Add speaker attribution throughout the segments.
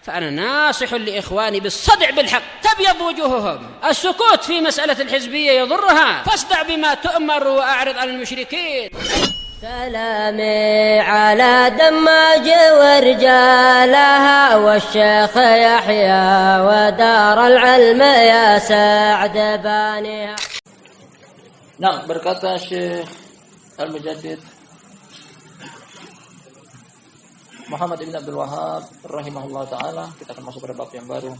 Speaker 1: فأنا ناصح لإخواني بالصدع بالحق تبيض وجوههم. السكوت في مسألة الحزبية يضرها، فاصدع بما تؤمر وأعرض عن المشركين.
Speaker 2: سلامي على دماج ورجالها والشيخ يحيى ودار العلم يا سعد بانيها.
Speaker 3: Nah, berkata Syekh Al-Mujaddid Muhammad ibn Abdul Wahhab rahimahullah ta'ala, kita akan masuk pada bab yang baru.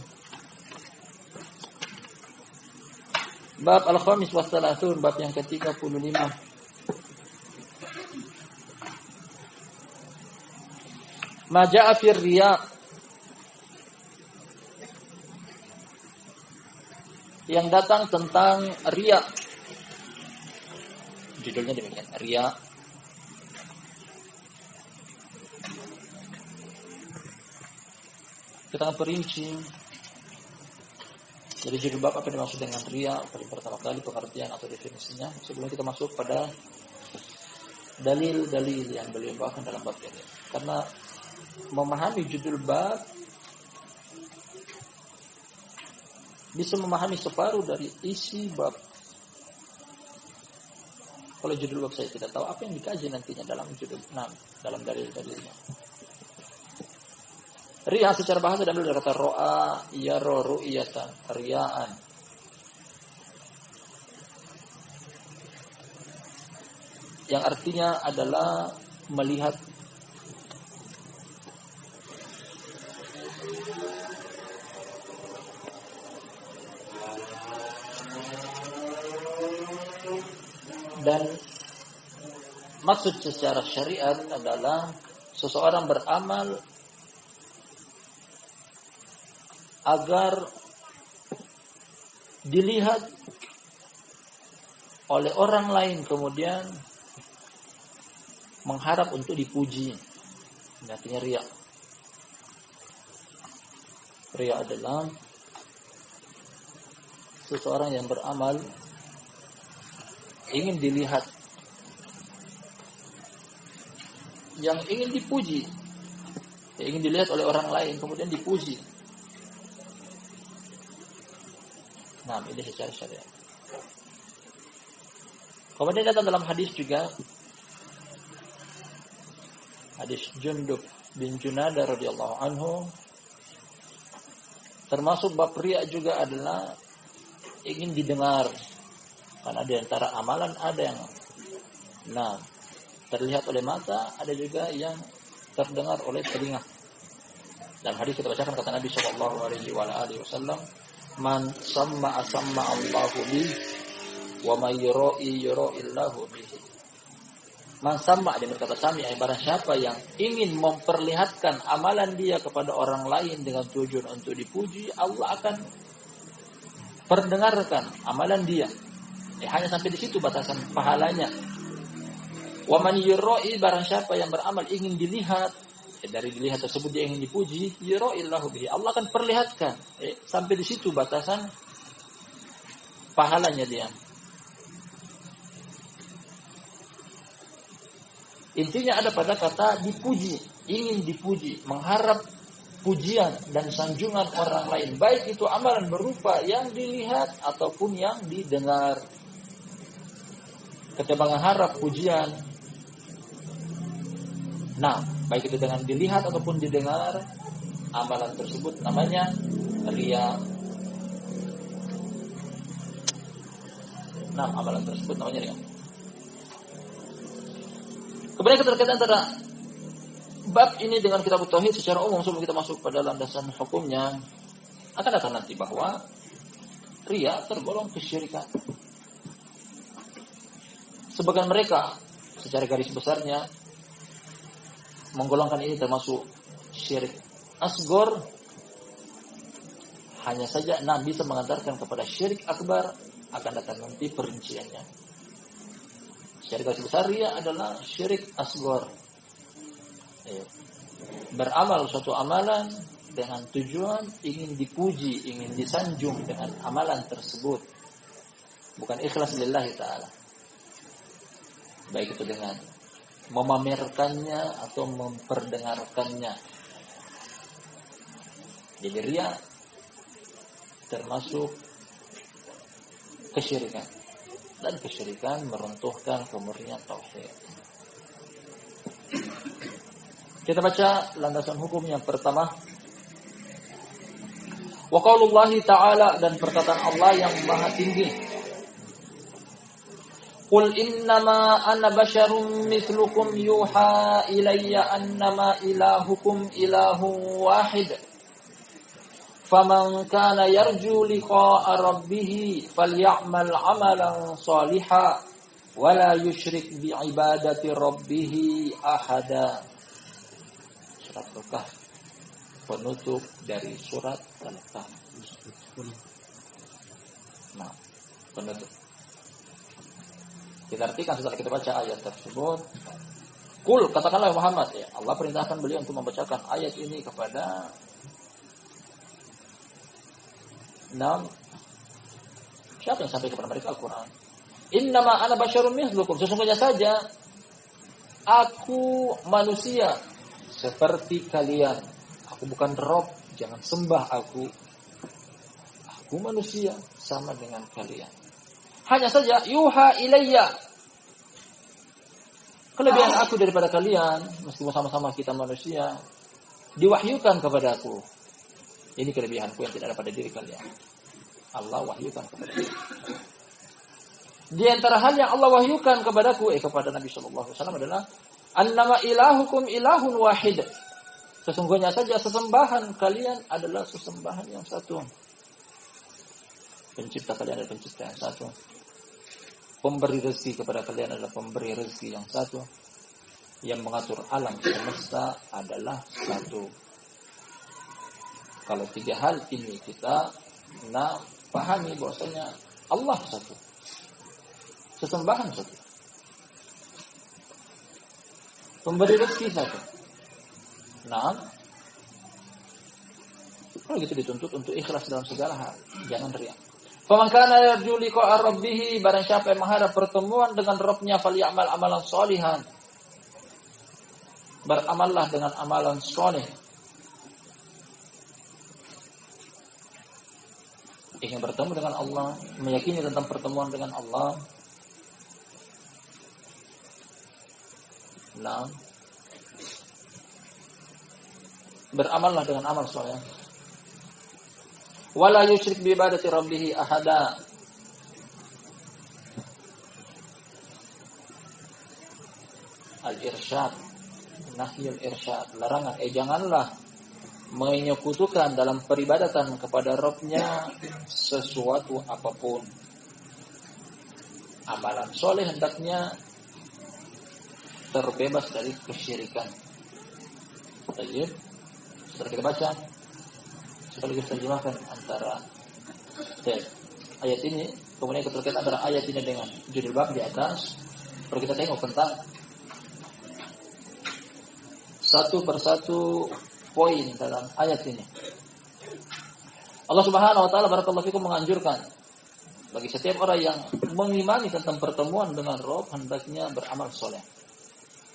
Speaker 3: Bab Al-Khamis wa Thalathun, bab yang ke-35. Ma ja'a fir riya, yang datang tentang riya. Judulnya demikian, riya. Kita akan perinci dari judul bab apa yang dimaksud dengan riya paling pertama kali, pengertian atau definisinya, sebelum kita masuk pada dalil-dalil yang beliau bawakan dalam bab ini. Karena memahami judul bab bisa memahami separuh dari isi bab. Kalau judul bab saya tidak tahu, apa yang dikaji nantinya dalam judul 6, dalam dalil-dalilnya. Riya secara bahasa diambil dari kata ro'a, yaro, ru'iyatan, riyaan. Yang artinya adalah melihat. Dan maksud secara syariat adalah seseorang beramal agar dilihat oleh orang lain, kemudian mengharap untuk dipuji. Ini artinya riya. Riya adalah seseorang yang beramal ingin dilihat, yang ingin dipuji, yang ingin dilihat oleh orang lain, kemudian dipuji. Nah, ini secara syariat. Kemudian datang dalam hadis juga, hadis Jundub bin Junadah radhiyallahu anhu, termasuk bab riya juga adalah ingin didengar. Karena di antara amalan ada yang terlihat oleh mata, ada juga yang terdengar oleh telinga. Dalam hadis kita bacakan kata Nabi sallallahu alaihi wasallam, man samma Allahu bihi wa may yuraillahu bihi. Man samma, dia berkata sami, barang siapa yang ingin memperlihatkan amalan dia kepada orang lain dengan tujuan untuk dipuji, Allah akan perdengarkan amalan dia. Hanya sampai di situ batasan pahalanya. Wa man yura'i, barang siapa yang beramal ingin dilihat, dari dilihat tersebut dia ingin dipuji, yura'illahu bihi, Allah akan perlihatkan. Sampai di situ batasan pahalanya dia. Intinya ada pada kata dipuji, ingin dipuji, mengharap pujian dan sanjungan orang lain, baik itu amalan berupa yang dilihat ataupun yang didengar. Ketika mengharap pujian, baik itu dengan dilihat ataupun didengar, amalan tersebut namanya riya. Amalan tersebut namanya riya. Kemudian keterkaitan antara bab ini dengan kitab tauhid secara umum, sebelum kita masuk pada landasan hukumnya, akan datang nanti bahwa riya tergolong kesyirikan. Sebagian mereka secara garis besarnya menggolongkan ini termasuk syirik asghar. Hanya saja bisa mengantarkan kepada syirik akbar, akan datang nanti perinciannya. Secara garis besar riya adalah syirik asghar. Beramal suatu amalan dengan tujuan ingin dipuji, ingin disanjung dengan amalan tersebut, bukan ikhlas lillahi ta'ala. Baik itu dengan memamerkannya atau memperdengarkannya. Jadi riya termasuk kesyirikan. Dan kesyirikan meruntuhkan kemurnian tauhid. Kita baca landasan hukum yang pertama. Wa qaulullahi ta'ala, dan perkataan Allah yang maha tinggi. Qul innama ana basyarum mithlukum yuha ilayya annama ilahukum ilahun wahid. Faman kana yarju liqa'a rabbih falyamal 'amalan shalihan wa la yusyrik bi ibadati rabbih ahada. Surat Al-Kahf, penutup dari surat Al-Kahf. Nah, penutup. Kita artikan setelah kita baca ayat tersebut. Qul, katakanlah Muhammad, ya, Allah perintahkan beliau untuk membacakan ayat ini kepada siapa yang sampai kepada mereka Al-Quran. Innama ana basyarun mithlukum, sesungguhnya saja aku manusia seperti kalian. Aku bukan Rob, jangan sembah aku. Aku manusia sama dengan kalian. Hanya saja yuha ilayya, kelebihan aku daripada kalian, meskipun sama-sama kita manusia, diwahyukan kepada aku. Ini kelebihanku yang tidak ada pada diri kalian. Allah wahyukan kepada aku. Di antara hal yang Allah wahyukan kepadaku, kepada Nabi sallallahu alaihi wasallam adalah annama ilahukum ilahun wahid. Sesungguhnya saja sesembahan kalian adalah sesembahan yang satu. Pencipta kalian adalah pencipta yang satu. Pemberi rezeki kepada kalian adalah pemberi rezeki yang satu. Yang mengatur alam semesta adalah satu. Kalau tiga hal ini kita pahami bahwasanya Allah satu. Sesembahan satu. Pemberi rezeki satu. Nah, kalau gitu dituntut untuk ikhlas dalam segala hal. Jangan riya. Faman kana yarju liqa'a rabbih, barang siapa yang mengharap pertemuan dengan Rabb-nya, falyamal amalan sholihan. Beramallah dengan amalan saleh. Ingin bertemu dengan Allah, meyakini tentang pertemuan dengan Allah. Nah, beramallah dengan amal saleh. Wala yusyrik bi ibadati rabbih ahada. Al-irsyad, nahyul irsyad, larangan, janganlah menyekutukan dalam peribadatan kepada Rabb-nya sesuatu apapun. Amalan soleh hendaknya terbebas dari kesyirikan. Baik, setelah kita baca, sekaligus terjemahkan antara ayat ini, kemudian keterkaitan antara ayat ini dengan judul bab di atas. Perlu kita tengok tentang satu persatu poin dalam ayat ini. Allah Subhanahu wa taala barakallahu fikum menganjurkan bagi setiap orang yang mengimani tentang pertemuan dengan Rabb hendaknya beramal soleh.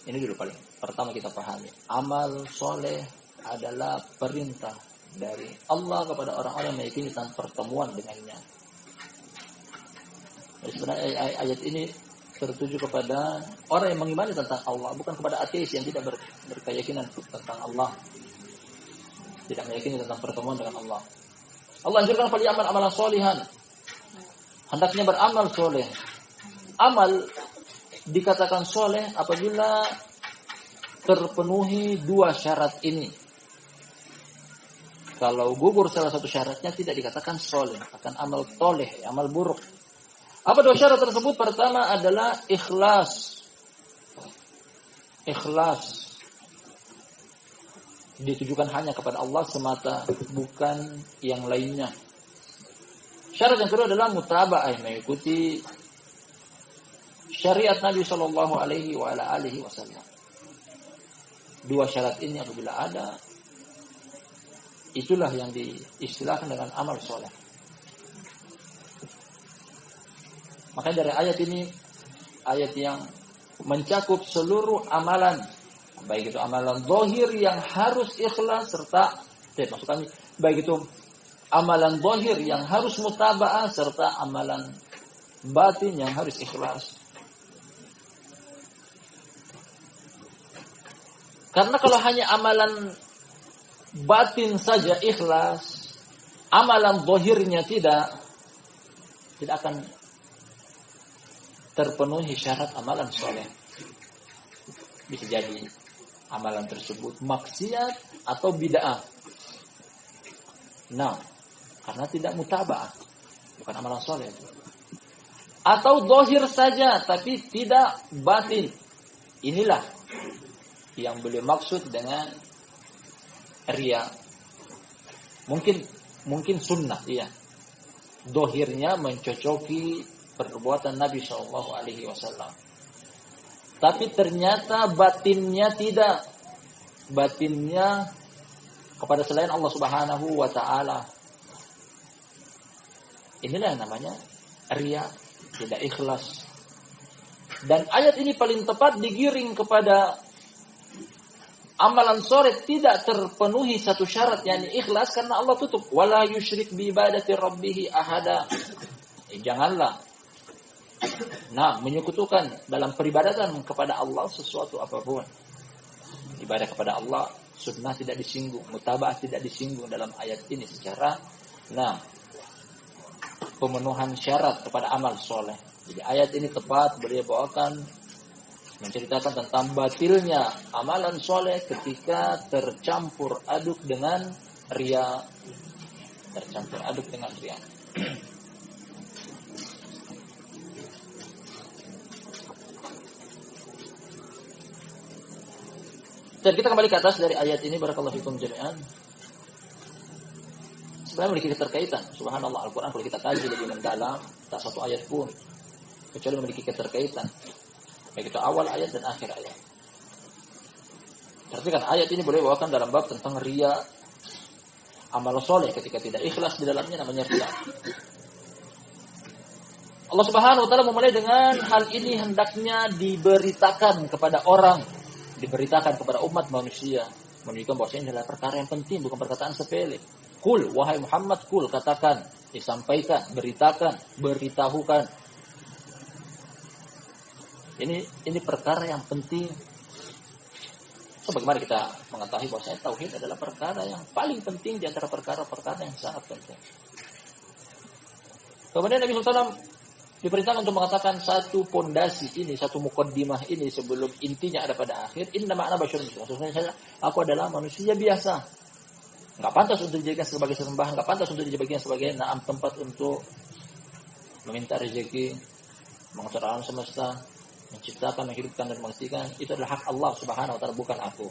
Speaker 3: Ini dulu paling pertama kita pahami. Amal soleh adalah perintah dari Allah kepada orang-orang yang meyakini tentang pertemuan dengannya. Jadi sebenarnya ayat ini tertuju kepada orang yang mengimani tentang Allah, bukan kepada ateis yang tidak berkeyakinan tentang Allah, tidak meyakini tentang pertemuan dengan Allah. Allah anjurkan pada amal amalan solihan, hendaknya beramal soleh. Amal dikatakan soleh apabila terpenuhi dua syarat ini. Kalau gugur salah satu syaratnya tidak dikatakan soleh, akan amal toleh, amal buruk. Apa dua syarat tersebut? Pertama adalah ikhlas. Ikhlas ditujukan hanya kepada Allah semata, bukan yang lainnya. Syarat yang kedua adalah mutaba'ah, mengikuti syariat Nabi sallallahu alaihi wasallam. Dua syarat ini apabila ada, itulah yang diistilahkan dengan amal soleh. Makanya dari ayat ini, ayat yang mencakup seluruh amalan, baik itu amalan zahir yang harus ikhlas, serta Jadi maksud kami, baik itu amalan zahir yang harus mutaba'ah serta amalan batin yang harus ikhlas. Karena kalau hanya amalan batin saja ikhlas, amalan zahirnya tidak akan terpenuhi syarat amalan soleh. Bisa jadi amalan tersebut maksiat atau bid'ah. Nah, karena tidak mutaba'ah, bukan amalan soleh. Atau zahir saja tapi tidak batin. Inilah yang beliau maksud dengan riya. Mungkin sunnah, iya. Zahirnya mencocoki perbuatan Nabi SAW. Tapi ternyata batinnya tidak. Batinnya kepada selain Allah Subhanahu wa taala. Inilah yang namanya riya, tidak ikhlas. Dan ayat ini paling tepat digiring kepada amalan soleh tidak terpenuhi satu syarat, yakni ikhlas, karena Allah tutup wala yusyrik bi ibadati rabbih ahada. Janganlah menyekutukan dalam peribadatan kepada Allah sesuatu apapun. Ibadah kepada Allah, sunnah tidak disinggung, mutaba'ah tidak disinggung dalam ayat ini secara pemenuhan syarat kepada amal soleh. Jadi ayat ini tepat beliau bawakan menceritakan tentang batilnya amalan soleh ketika tercampur aduk dengan riya. Tercampur aduk dengan riya. Dan kita kembali ke atas dari ayat ini, barakallahu fikum jami'an. Sebenarnya memiliki keterkaitan. Subhanallah, Al-Quran kalau kita kaji lebih mendalam, tak satu ayat pun kecuali memiliki keterkaitan. Baik itu awal ayat dan akhir ayat. Perhatikan ayat ini boleh bawakan dalam bab tentang riya, amal soleh ketika tidak ikhlas di dalamnya namanya riya. Allah Subhanahu wa taala memulai dengan hal ini hendaknya diberitakan kepada orang, diberitakan kepada umat manusia, menunjukkan bahwa ini adalah perkara yang penting, bukan perkataan sepele. Kul, wahai Muhammad, kul, katakan, disampaikan, beritakan, beritahukan. Ini perkara yang penting. So, bagaimana kita mengetahui bahwa tauhid adalah perkara yang paling penting di antara perkara-perkara yang sangat penting. Kemudian Nabi SAW diperintahkan untuk mengatakan satu pondasi ini, satu mukaddimah ini sebelum intinya ada pada akhir. Innama ana basyarun mislukum. Maksudnya aku adalah manusia biasa. Enggak pantas untuk dijadikan sebagai sesembahan, enggak pantas untuk dijadikan sebagai tempat untuk meminta rezeki, mengatur alam semesta, menciptakan, menghidupkan dan mematikan. Itu adalah hak Allah Subhanahu wa taala, bukan aku.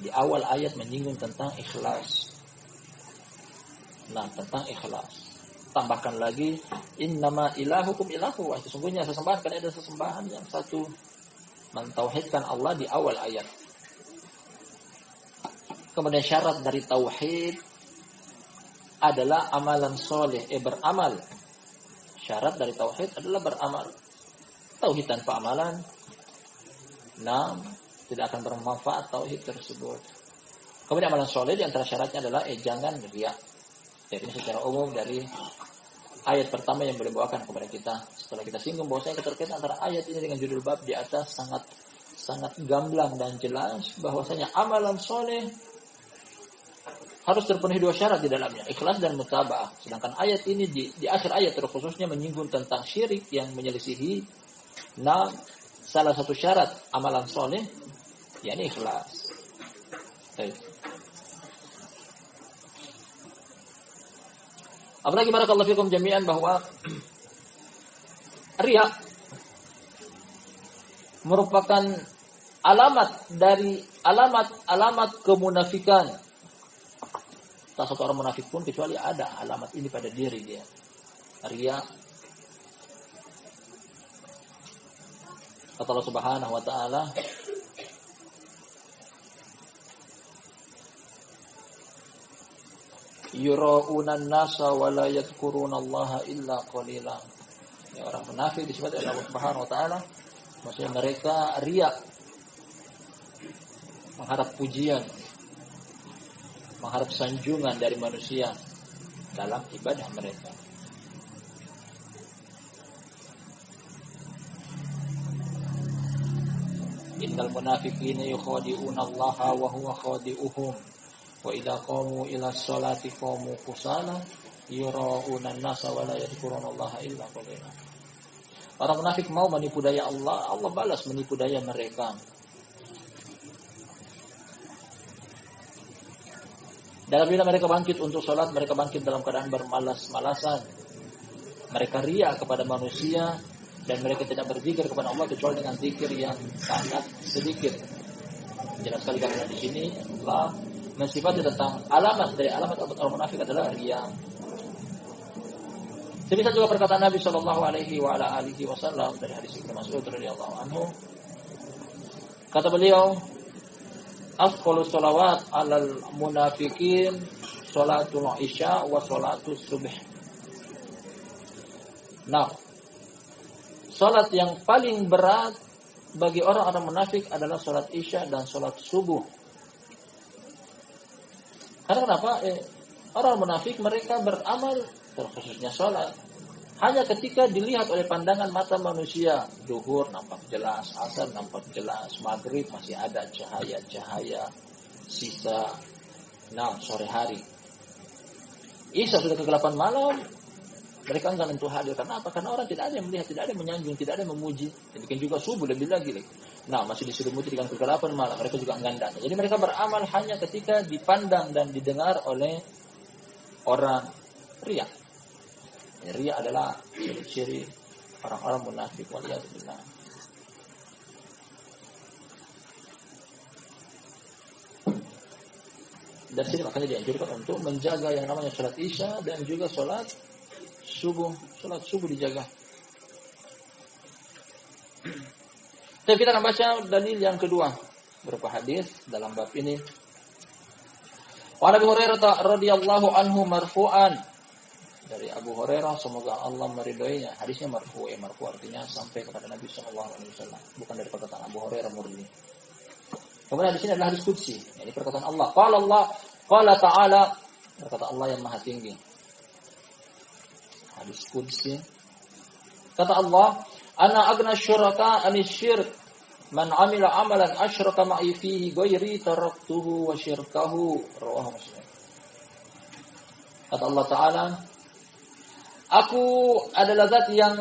Speaker 3: Di awal ayat menyinggung tentang ikhlas. Tentang ikhlas. Tambahkan lagi, innama ilahukum ilahu wahid. Sesungguhnya sesembahan kalian ada sesembahan yang satu. Mentauhidkan Allah di awal ayat. Kemudian syarat dari tauhid adalah amalan soleh, beramal. Syarat dari tauhid adalah beramal. Tauhid tanpa amalan, tidak akan bermanfaat tauhid tersebut. Kemudian amalan soleh di antara syaratnya adalah jangan riya. Jadi ini secara umum dari ayat pertama yang boleh bawakan kepada kita. Setelah kita singgung bahwasanya keterkaitan antara ayat ini dengan judul bab di atas sangat gamblang dan jelas bahwasanya amalan soleh harus terpenuhi dua syarat di dalamnya, ikhlas dan mutaba'ah. Sedangkan ayat ini di akhir ayat terkhususnya menyinggung tentang syirik yang menyelisihi salah satu syarat amalan soleh, yakni ikhlas. Baik. Apalagi barakallahu fikum jami'an bahwa riya merupakan alamat dari alamat kemunafikan. Tak satu orang munafik pun kecuali ada alamat ini pada diri dia. Riya. Kata Allah Subhanahu wa taala, yura'una an-nasa wa la yadhkuruna Allah illa qalila. Ya, orang munafik disebut oleh Allah Subhanahu wa taala, maksudnya mereka riya, mengharap pujian, mengharap sanjungan dari manusia dalam ibadah mereka. Innal munafiqina yukhadi'una Allaha wa huwa khadi'uhum wa idza qamu ila sholati qamu kusala yura'una an-nasa wa la yadhkuruna Allaha illa qalila. Orang munafik mau menipu daya Allah, Allah balas menipu daya mereka. Dan bila mereka bangkit untuk sholat, mereka bangkit dalam keadaan bermalas-malasan. Mereka riya kepada manusia dan mereka tidak berzikir kepada Allah kecuali dengan zikir yang sangat sedikit. Jelas sekali karena di sini Allah mensifati tentang alamat dari alamat orang munafik adalah riya. Demikian juga perkataan Nabi Shallallahu Alaihi Wasallam dari hadis Ibnu Mas'ud radhiyallahu anhu. Kata beliau, afdhalus sholawat alal munafiqin sholatul isya wa sholatus subh. Nah, sholat yang paling berat bagi orang-orang munafik adalah sholat isya dan sholat subuh. Karena kenapa? Orang munafik mereka beramal, terkhususnya sholat, hanya ketika dilihat oleh pandangan mata manusia. Duhur nampak jelas, asar nampak jelas, maghrib masih ada cahaya-cahaya sisa. Sore hari, isya sudah kegelapan malam, mereka enggan untuk hadir. Karena apa? Karena orang tidak ada yang melihat, tidak ada yang menyanjung, tidak ada yang memuji. Demikian juga subuh lebih lagi. Masih diselimuti dengan kegelapan malam, mereka juga enggan datang. Jadi mereka beramal hanya ketika dipandang dan didengar oleh orang. Riya. Riya adalah ciri-ciri orang-orang munafik, waliyadzubillah. Dan sini makanya dianjurkan untuk menjaga yang namanya sholat isya dan juga sholat subuh. Sholat subuh dijaga. Tapi kita akan baca dalil yang kedua berupa hadis dalam bab ini. Wa Nabi Hurairah radhiyallahu anhu marfu'an, dari Abu Hurairah semoga Allah meridhoinya. Hadisnya marfu', marfu' artinya sampai kepada Nabi sallallahu alaihi wasallam, bukan dari perkataan Abu Hurairah murni. Kemudian di sini adalah hadis qudsi, ini perkataan Allah. Qala ta'ala, perkataan Allah yang maha tinggi. Hadis qudsi. Kata Allah, ana agna syuraka anis syirk, man amila amalan asyraka ma'i fihi ghairi taraktuhu wa syirkahu, rawahu Muslim. Kata Allah Ta'ala, aku adalah zat yang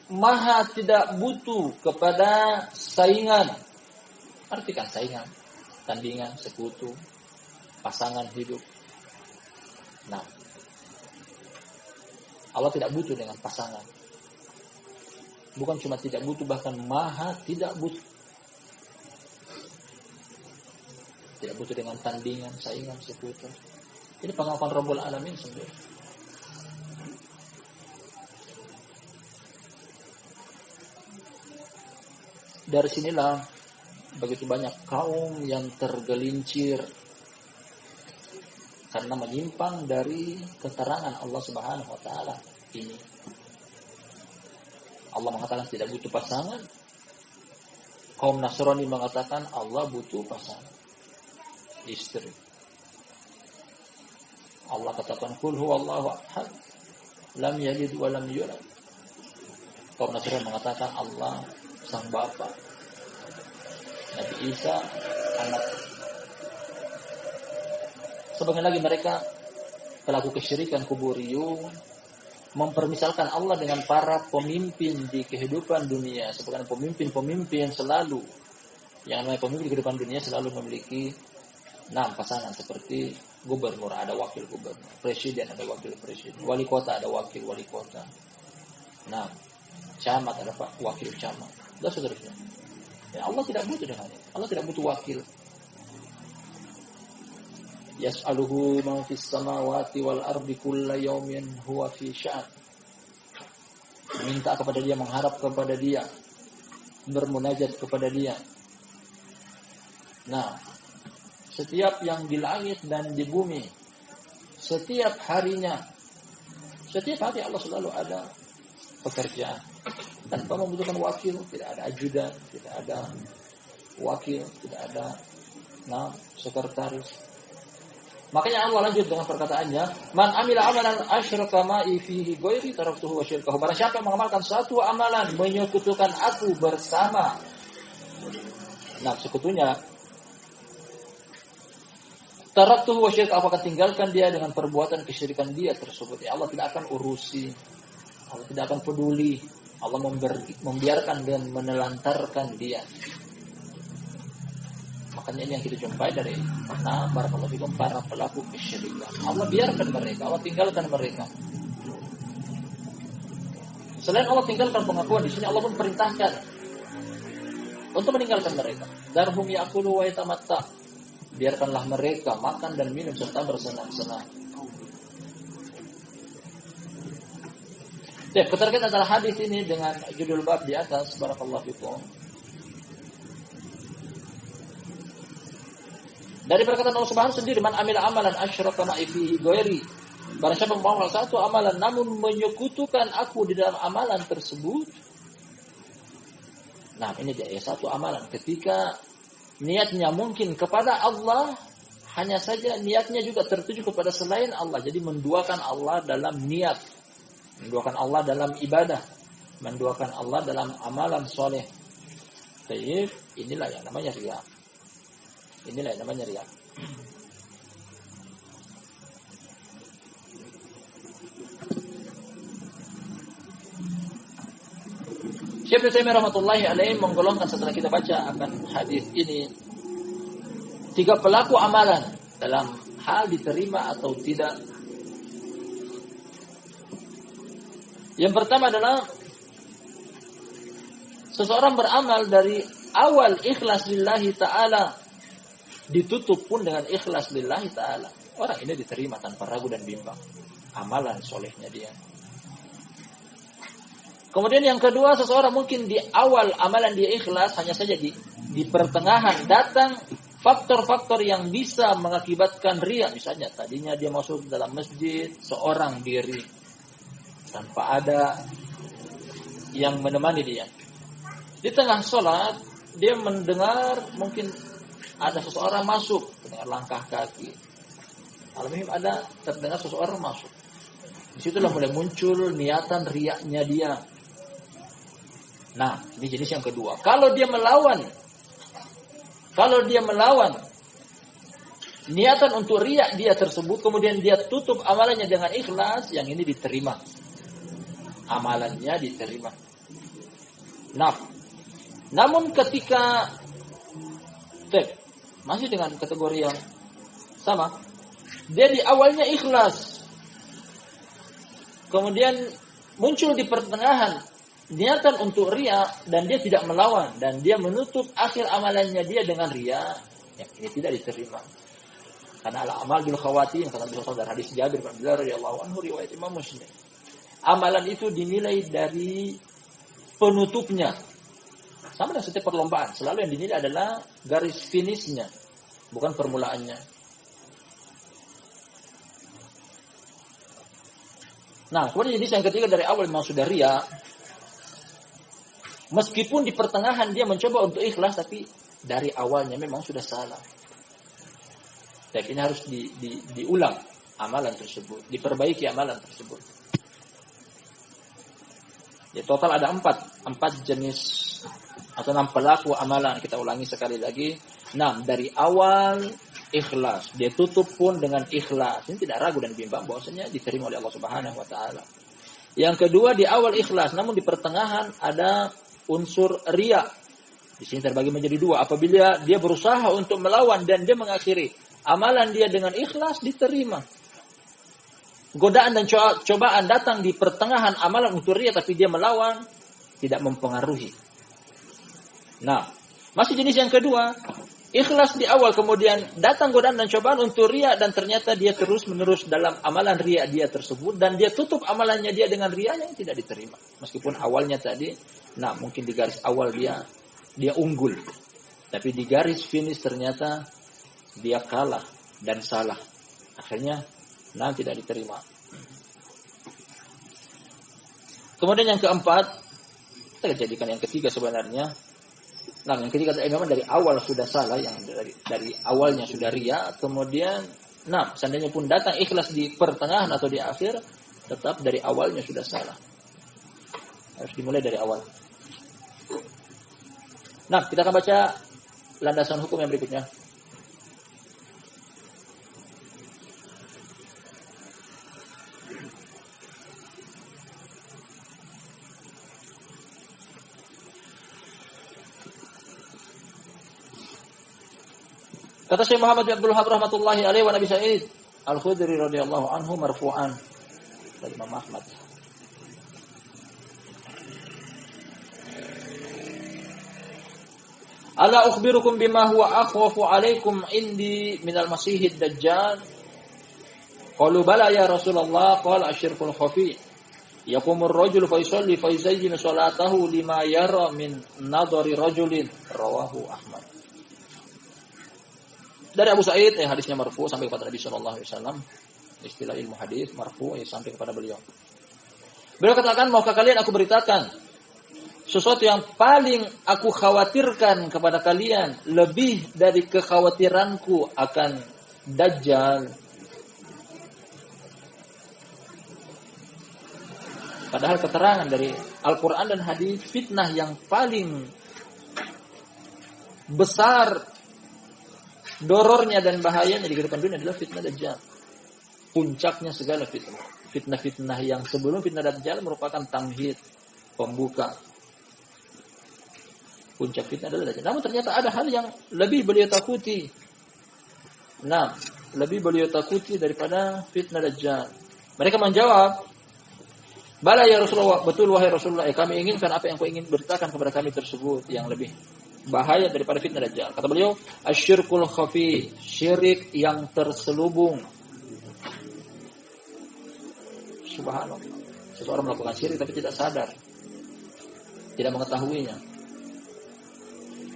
Speaker 3: maha tidak butuh kepada saingan. Artikan saingan, tandingan, sekutu, pasangan hidup. Allah tidak butuh dengan pasangan. Bukan cuma tidak butuh, bahkan maha tidak butuh. Tidak butuh dengan tandingan, saingan, sekutu. Ini pengakuan Rabbul Alamin sendiri. Dari sinilah begitu banyak kaum yang tergelincir karena menyimpang dari keterangan Allah Subhanahu wa taala ini. Allah mengatakan tidak butuh pasangan. Kaum Nasrani mengatakan Allah butuh pasangan, istri. Allah katakan qul huwallahu ahad, lam yalid wa lam yulad. Kaum Nasrani mengatakan Allah sang bapa, Nabi Isa anak. Sebagian lagi mereka pelaku kesyirikan kuburiyun mempermisalkan Allah dengan para pemimpin di kehidupan dunia. Sebagian pemimpin selalu, yang namanya pemimpin di kehidupan dunia selalu memiliki 6 pasangan, seperti gubernur ada wakil gubernur, presiden ada wakil presiden, wali kota ada wakil wali kota, camat ada wakil camat, dan seterusnya. Ya, Allah tidak butuh dengan ini. Allah tidak butuh wakil. Yas'aluhu man fis samawati wal ardi kulla yawmin huwa fi sya'an. Minta kepada dia, mengharap kepada dia, bermunajat kepada dia. Setiap yang di langit dan di bumi, setiap harinya, setiap hari Allah selalu ada pekerjaan. Tanpa membutuhkan wakil, tidak ada ajudan, tidak ada wakil, tidak ada sekretaris. Makanya Allah lanjut dengan perkataannya, "Man amila amalan asyraka ma'i fihi ghairi taraktuhu wa syirkahu." Barang siapa yang mengamalkan satu amalan menyekutukan aku bersama. Nah, sekutunya taraktuhu wa syirkahu, aku akan tinggalkan dia dengan perbuatan kesyirikan dia tersebut. Ya Allah tidak akan urusi. Allah tidak akan peduli. Allah membiarkan dan menelantarkan dia. Makanya ini yang kita jumpai dari barakallahu fikum para pelaku kesyirikan. Allah biarkan mereka, Allah tinggalkan mereka. Selain Allah tinggalkan pengakuan, di sini Allah pun perintahkan untuk meninggalkan mereka. Darhum ya'kulu wa yatamatta. Biarkanlah mereka makan dan minum serta bersenang-senang. Ya, keterkaitan antara hadis ini dengan judul bab di atas, barakallahu fikum. Dari perkataan Allah Subhanahu sendiri, "Man amila amalan asyraka ma'i fihi ghairi." Barang siapa mengamalkan satu amalan namun menyekutukan aku di dalam amalan tersebut. Nah, ini dia, satu amalan ketika niatnya mungkin kepada Allah, hanya saja niatnya juga tertuju kepada selain Allah. Jadi menduakan Allah dalam niat, menduakan Allah dalam ibadah, menduakan Allah dalam amalan soleh. Jadi inilah yang namanya riya. Inilah yang namanya riya. Syekh Ibnu Taimiyah rahmatullahi alaihi menggolongkan setelah kita baca akan hadis ini 3 pelaku amalan dalam hal diterima atau tidak. Yang pertama adalah seseorang beramal dari awal ikhlas lillahi ta'ala, ditutup pun dengan ikhlas lillahi ta'ala. Orang ini diterima tanpa ragu dan bimbang amalan solehnya dia. Kemudian yang kedua, seseorang mungkin di awal amalan dia ikhlas, hanya saja di pertengahan datang faktor-faktor yang bisa mengakibatkan riya. Misalnya tadinya dia masuk dalam masjid seorang diri tanpa ada yang menemani dia. Di tengah sholat dia mendengar mungkin ada seseorang masuk, terdengar langkah kaki. Alhamdulillah ada terdengar seseorang masuk. Disitulah mulai muncul niatan riyaknya dia. Nah, ini jenis yang kedua. Kalau dia melawan niatan untuk riyak dia tersebut, kemudian dia tutup amalannya dengan ikhlas, yang ini diterima. Amalannya diterima. Nah, namun ketika masih dengan kategori yang sama, dia di awalnya ikhlas, kemudian muncul di pertengahan niatan untuk riya dan dia tidak melawan dan dia menutup akhir amalannya dia dengan riya, ya, ini tidak diterima. Karena al-amal bil khawatim, kata Rasulullah dari hadis Jabir bin Abdullah radhiyallahu anhu riwayat Imam Muslim. Amalan itu dinilai dari penutupnya. Sama dengan setiap perlombaan, selalu yang dinilai adalah garis finishnya, bukan permulaannya. Nah, kemudian jenis yang ketiga dari awal memang sudah riya. Meskipun di pertengahan dia mencoba untuk ikhlas, tapi dari awalnya memang sudah salah. Dan ini harus diulang amalan tersebut, diperbaiki amalan tersebut. Ya, total ada 4 jenis atau 6 pelaku amalan. Kita ulangi sekali lagi. 6 dari awal ikhlas, dia tutup pun dengan ikhlas. Ini tidak ragu dan bimbang bahwasanya diterima oleh Allah Subhanahu wa taala. Yang kedua, di awal ikhlas, namun di pertengahan ada unsur riya. Di sini terbagi menjadi 2. Apabila dia berusaha untuk melawan dan dia mengakhiri amalan dia dengan ikhlas, diterima. Godaan dan cobaan datang di pertengahan amalan untuk riya, tapi dia melawan, tidak mempengaruhi. Nah, masih jenis yang kedua, ikhlas di awal, kemudian datang godaan dan cobaan untuk riya, dan ternyata dia terus menerus dalam amalan riya dia tersebut, dan dia tutup amalannya dia dengan riya, yang tidak diterima. Meskipun awalnya tadi, nah mungkin di garis awal dia unggul, tapi di garis finish ternyata dia kalah dan salah. Akhirnya tidak diterima. Kemudian yang keempat, kita jadikan yang ketiga sebenarnya. Nah, yang ketiga memang dari awal sudah salah, yang dari awalnya sudah riya, kemudian Nah, seandainya pun datang ikhlas di pertengahan atau di akhir, tetap dari awalnya sudah salah. Harus dimulai dari awal. Nah, kita akan baca landasan hukum yang berikutnya. Kata Syekh Muhammad bin Abdul Wahhab rahmatullahi alaihi wa Nabi Sa'id Al-Khudri radhiyallahu anhu marfu'an dari Imam Ahmad. Ala ukhbirukum bima huwa akhwafu alaikum indi minal masihid dajjal. Qalu bala ya Rasulullah, qala asyirkul khafi. Yaqumur rajul fa yusalli fa yuzayyinu salatahu lima yara min nadhari rajulin. Rawahu Ahmad. Dari Abu Sa'id hadisnya marfu sampai kepada Nabi sallallahu alaihi wasallam. Istilah ilmu hadis marfu sampai kepada beliau. Beliau katakan, maukah kalian aku beritakan sesuatu yang paling aku khawatirkan kepada kalian lebih dari kekhawatiranku akan Dajjal. Padahal keterangan dari Al-Quran dan hadis, fitnah yang paling besar dorornya dan bahayanya di kehidupan dunia adalah fitnah Dajjal. Puncaknya segala fitnah. Fitnah-fitnah yang sebelum fitnah Dajjal merupakan tamhid, pembuka. Puncak fitnah adalah Dajjal. Namun ternyata ada hal yang lebih beliau takuti. Nah, lebih beliau takuti daripada fitnah Dajjal. Mereka menjawab, bala ya Rasulullah, betul wahai Rasulullah, kami inginkan apa yang kau ingin beritakan kepada kami tersebut yang lebih bahaya daripada fitnah Dajjal. Kata beliau, asyirkul khafi, syirik yang terselubung. Subhanallah. Seseorang melakukan syirik tapi tidak sadar, tidak mengetahuinya.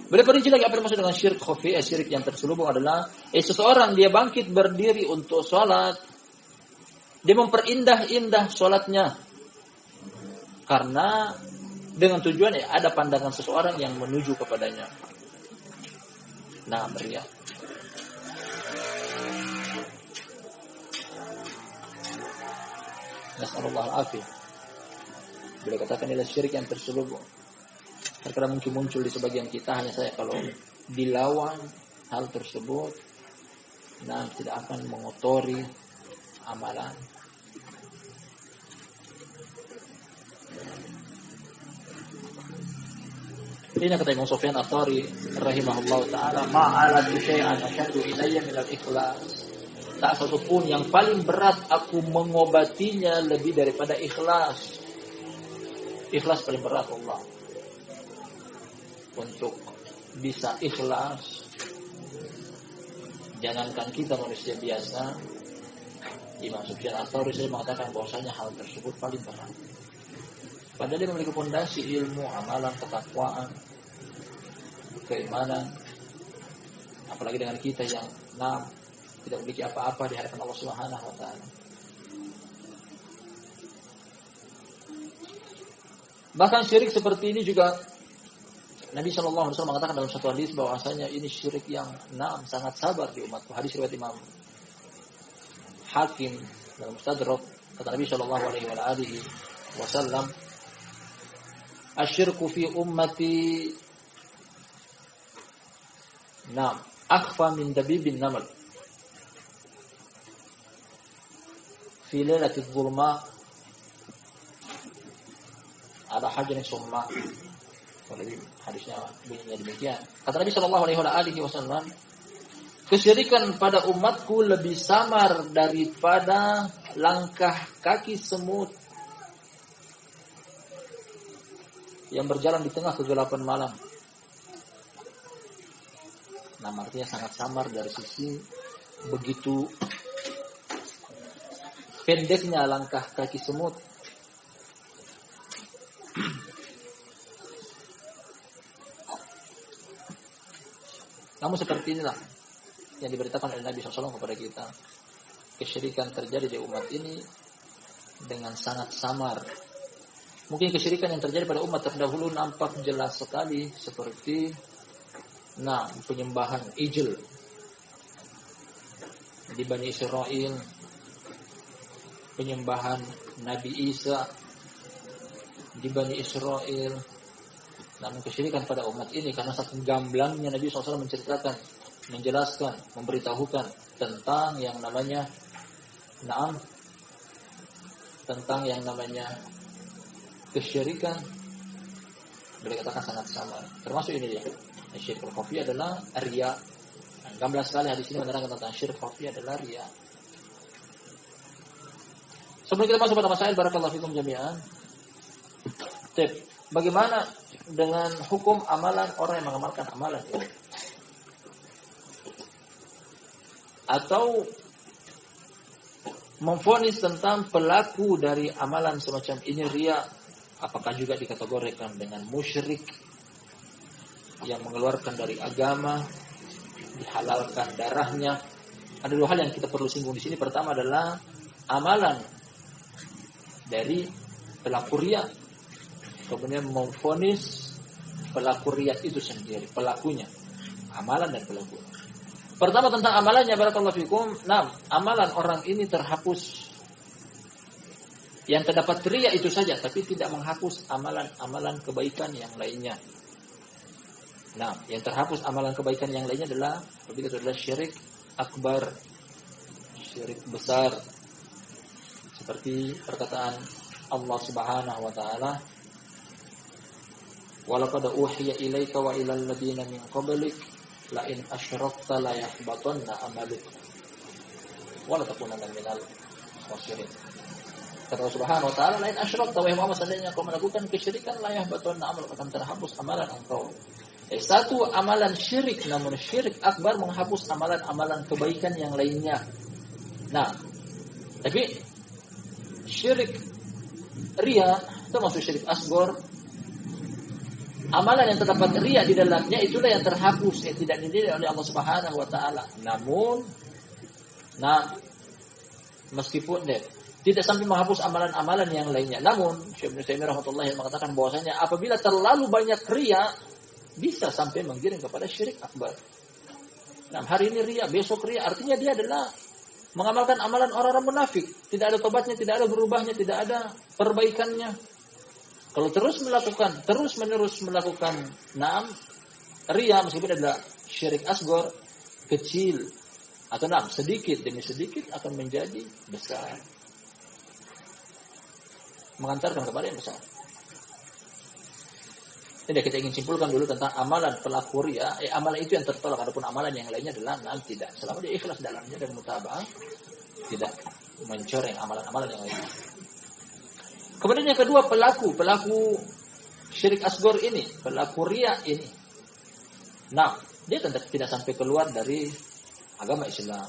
Speaker 3: Beliau perinci lagi apa yang dimaksud dengan syirik khafi. Syirik yang terselubung adalah seseorang dia bangkit berdiri untuk sholat, dia memperindah-indah sholatnya karena dengan tujuan ada pandangan seseorang yang menuju kepadanya. Nah, meriah. Nasallallahu alaihi. Beliau katakan inilah syirik yang terselubung. Terkadang muncul di sebagian kita, hanya saya kalau dilawan hal tersebut, nah tidak akan mengotori amalan. Ini kata Imam Sufyan Ats-Tsauri rahimahullah taala, ma'ala syai'an asyaddu ilayya minal ikhlas. Tak satu pun yang paling berat aku mengobatinya lebih daripada ikhlas. Ikhlas paling berat Allah. Untuk bisa ikhlas, jangankan kita manusia biasa, Imam Sufyan Ats-Tsauri saya mengatakan bahwasanya hal tersebut paling berat. Padahal dia memiliki fondasi ilmu, amalan, ketakwaan, keimanan. Apalagi dengan kita yang tidak memiliki apa-apa di hadapan Allah Subhanahu wa taala. Bahkan syirik seperti ini juga Nabi sallallahu alaihi wasallam mengatakan dalam satu hadis bahwasanya ini syirik yang sangat sabar di umatku. Hadis riwayat Imam Hakim dalam Mustadrak, kata Nabi sallallahu alaihi wasallam, asyirku fi ummati akhfa min dabibin namal fi lailatil zulma ada hajarin summa. Hadisnya bunyinya demikian. Kata Nabi sallallahu alaihi wasallam, kesyirikan pada umatku lebih samar daripada langkah kaki semut yang berjalan di tengah kegelapan malam. Nah, artinya sangat samar dari sisi begitu pendeknya langkah kaki semut. Namun seperti inilah yang diberitakan oleh Nabi SAW kepada kita. Kesyirikan terjadi di umat ini dengan sangat samar. Mungkin kesyirikan yang terjadi pada umat terdahulu nampak jelas sekali, seperti penyembahan ijil. di Bani Israel, penyembahan Nabi Isa di Bani Israel, namun kesyirikan pada umat ini karena saking gamblangnya Nabi SAW menceritakan, menjelaskan, memberitahukan tentang yang namanya tentang yang namanya kesyirikan, boleh katakan sangat sama. Termasuk ini dia, syirik khafi adalah riya. Gamblang sekali hadis ini menerangkan tentang syirik khafi adalah riya. Sebelum kita masuk pada masail, barakallahu fikum jami'an. Bagaimana dengan hukum amalan orang yang mengamalkan amalan ini? Atau memvonis tentang pelaku dari amalan semacam ini riya, apakah juga dikategorikan dengan musyrik yang mengeluarkan dari agama, dihalalkan darahnya? Ada dua hal yang kita perlu singgung di sini. Pertama adalah amalan dari pelaku riya, kemudian memvonis pelaku riya itu sendiri, pelakunya, amalan dan pelakunya. Pertama tentang amalannya, barakallahu fikum. Amalan orang ini terhapus. Yang terdapat riya itu saja, tapi tidak menghapus amalan-amalan kebaikan yang lainnya. Yang terhapus amalan kebaikan yang lainnya adalah syirik akbar, syirik besar. Seperti perkataan Allah Subhanahu wa taala, "Walaqad uhiya ilaika wa ilal ladzina min qablik la in asyrakta la yahbatanna amaluk wa la takunanna minal khasirin." Kata Allah Subhanahu wa taala, "La in asyrakta, wahai Muhammad, seandainya kau melakukan kesyirikan, la yahbatanna amaluk, akan terhapus amalan engkau." Satu amalan syirik, namun syirik akbar menghapus amalan-amalan kebaikan yang lainnya. Tapi syirik riya termasuk syirik asghar. Amalan yang terdapat riya di dalamnya itulah yang terhapus, yang tidak dinilai oleh Allah Subhanahu wa taala. Namun meskipun tidak sampai menghapus amalan-amalan yang lainnya. Namun Syekh Ibnu Taimiyah rahimahullah mengatakan bahwasanya apabila terlalu banyak riya bisa sampai menggiring kepada syirik akbar. Hari ini riya, besok riya, artinya dia adalah mengamalkan amalan orang-orang munafik. Tidak ada tobatnya, tidak ada berubahnya, tidak ada perbaikannya. Kalau terus menerus melakukan riya, meskipun adalah syirik asghar, kecil atau sedikit demi sedikit akan menjadi besar, mengantarkan kepada yang besar. Jadi kita ingin simpulkan dulu tentang amalan pelaku riya. Amalan itu yang tertolak, adapun amalan yang lainnya adalah tidak. Selama dia ikhlas dalamnya dan mutaba'ah, tidak mencoreng amalan-amalan yang lainnya. Kemudian yang kedua, pelaku syirik asghar ini, pelaku riya ini. Dia tidak sampai keluar dari agama Islam.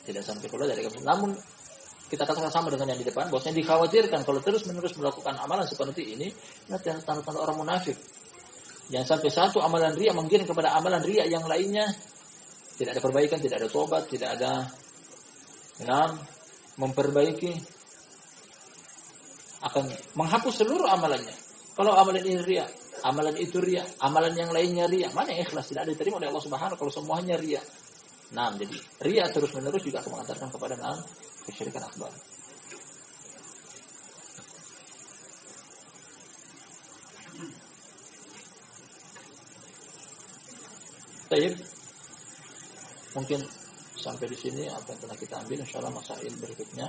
Speaker 3: Tidak sampai keluar dari agama Islam. Namun kita katakan sama dengan yang di depan, bahwasanya dikhawatirkan kalau terus-menerus melakukan amalan seperti ini, nanti tanda-tanda orang munafik. Jangan sampai satu amalan riya menggiring kepada amalan riya yang lainnya, tidak ada perbaikan, tidak ada tobat, tidak ada memperbaiki, akan menghapus seluruh amalannya. Kalau amalan ini riya, amalan itu riya, amalan yang lainnya riya, mana yang ikhlas, tidak diterima oleh Allah Subhanahu kalau semuanya riya. Jadi riya terus-menerus juga akan mengantarkan kepada kesyirikan akbar. Baik. Mungkin sampai di sini apa yang telah kita ambil, insyaallah masail berikutnya